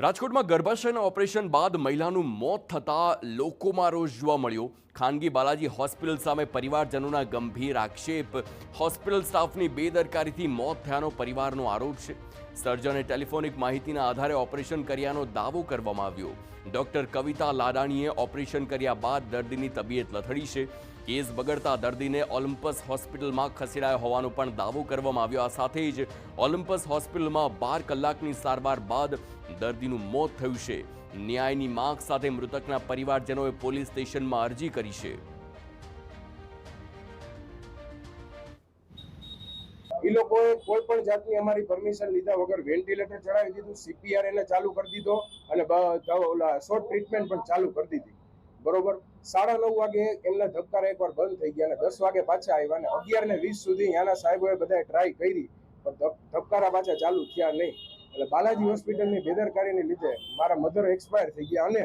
રાજકોટમાં ગર્ભાશયના ઓપરેશન બાદ મહિલાનું મોત થતાં લોકોમાં રોષ જોવા મળ્યો। ખાનગી બાલાજી હોસ્પિટલ સામે પરિવારજનોના ગંભીર આક્ષેપ। હોસ્પિટલ સ્ટાફની બેદરકારીથી મોત થયાનો પરિવારનો આરોપ છે। સર્જને ટેલિફોનિક માહિતીના આધારે ઓપરેશન કર્યાનો દાવો કરવામાં આવ્યો। ડોક્ટર કવિતા લાડાણીએ ઓપરેશન કર્યા બાદ દર્દીની તબિયત લથડી છે। કેસ બગડતા દર્દીને ઓલિમ્પસ હોસ્પિટલમાં ખસેડાયો હોવાનો પણ દાવો કરવામાં આવ્યો। આ સાથે જ ઓલિમ્પસ હોસ્પિટલમાં 12 કલાકની સારવાર બાદ દર્દીનું મોત થયું છે। ન્યાયની માંગ સાથે મૃતકના પરિવારજનોએ પોલીસ સ્ટેશનમાં અરજી કરી છે। એ લોકોએ કોઈ પણ જાતની અમારી પરમિશન લીધા વગર વેન્ટિલેટર ચડાવી દીધું, સીપીઆર એને ચાલુ કરી દીધો અને શોર્ટ ટ્રીટમેન્ટ પણ ચાલુ કરી દીધી। બરોબર, 9:30 વાગે એમના ધબકારા એકવાર બંધ થઈ ગયા અને 10 વાગે પાછા આવ્યા અને 11:20 સુધી ત્યાંના સાહેબોએ બધાએ ટ્રાય કરી પણ ધબકારા પાછા ચાલુ થયા નહીં। એટલે બાલાજી હોસ્પિટલની બેદરકારીને લીધે મારા મધર એક્સપાયર થઈ ગયા અને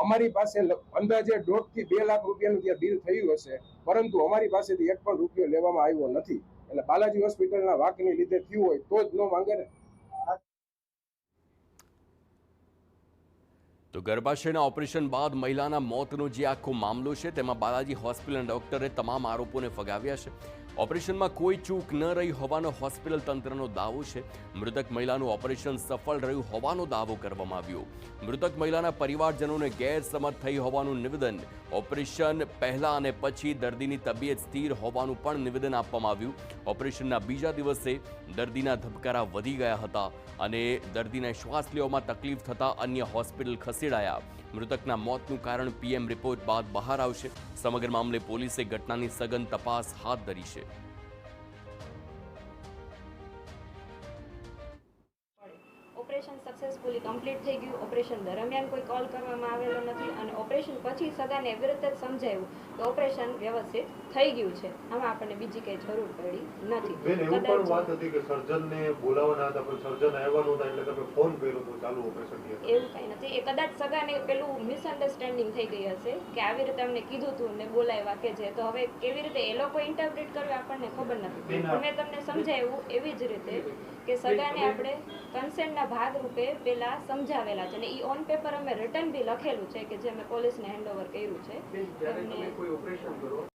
અમારી પાસે અંદાજે 1.5 થી 2 લાખ રૂપિયાનું ત્યાં બિલ થયું હશે, પરંતુ અમારી પાસેથી એક પણ રૂપિયો લેવામાં આવ્યો નથી। એટલે બાલાજી હોસ્પિટલના વાકની લીધે થયું હોય તો જ ન માંગે ને। તો ગર્ભાશયના ઓપરેશન બાદ મહિલાના મોતનો જે આખો મામલો છે તેમાં બાલાજી હોસ્પિટલના ડોક્ટરે તમામ આરોપોને ફગાવ્યા છે। ઓપરેશનમાં કોઈ ચૂક ન રહી હોવાનો હોસ્પિટલ તંત્રનો દાવો છે। મૃતક મહિલાનું ઓપરેશન સફળ રહ્યું હોવાનો દાવો કરવામાં આવ્યો। મૃતક મહિલાના પરિવારજનોને ગેરસમજ થઈ હોવાનું નિવેદન। ઓપરેશન પહેલા અને પછી દર્દીની તબિયત સ્થિર હોવાનું પણ નિવેદન આપવામાં આવ્યું। ઓપરેશનના બીજા દિવસે દર્દીના ધબકારા વધી ગયા હતા અને દર્દીને શ્વાસ લેવામાં તકલીફ થતાં અન્ય હોસ્પિટલ ખસેડાયા। મૃતકના મોતનું કારણ પીએમ રિપોર્ટ બાદ બહાર આવશે। સમગ્ર મામલે પોલીસે ઘટનાની સઘન તપાસ હાથ ધરી છે। ઓપરેશન સક્સેસફુલી કમ્પ્લીટ થઈ ગયું। ઓપરેશન દરમિયાન કોઈ કોલ કરવામાં આવેલો નથી અને ઓપરેશન પછી સગાને વિરુદ્ધ જ સમજાયું કે ઓપરેશન વ્યવસ્થિત થઈ ગયું છે। આમાં આપણને બીજી કંઈ જરૂર પડી નથી। બેન, એવું પણ વાત હતી કે સર્જનને બોલાવવાના હતા પણ સર્જન આવ્યા નહોતા એટલે તમે ફોન કર્યો તો ચાલુ ઓપરેશન થયું। એવું કંઈ નથી, એ કદાચ સગાને પેલું મિસઅન્ડરસ્ટેન્ડિંગ થઈ ગઈ હશે કે આવી રીતે અમને કીધું હતું ને બોલાવ્યા કે જે, તો હવે કેવી રીતે એ લોકો ઇન્ટરપ્રિટ કર્યું આપણને ખબર નથી। પણ મેં તમને સમજાવ્યું એવી જ રીતે કે સગાને આપણે કન્સેન્ટના ભાગરૂપે પેલા સમજાવેલા છે અને ઈ ઓન પેપર અમે રિટર્ન બી લખેલું છે કે જે અમે પોલીસને હેન્ડઓવર કર્યું છે। જ્યારે તમે કોઈ ઓપરેશન કરો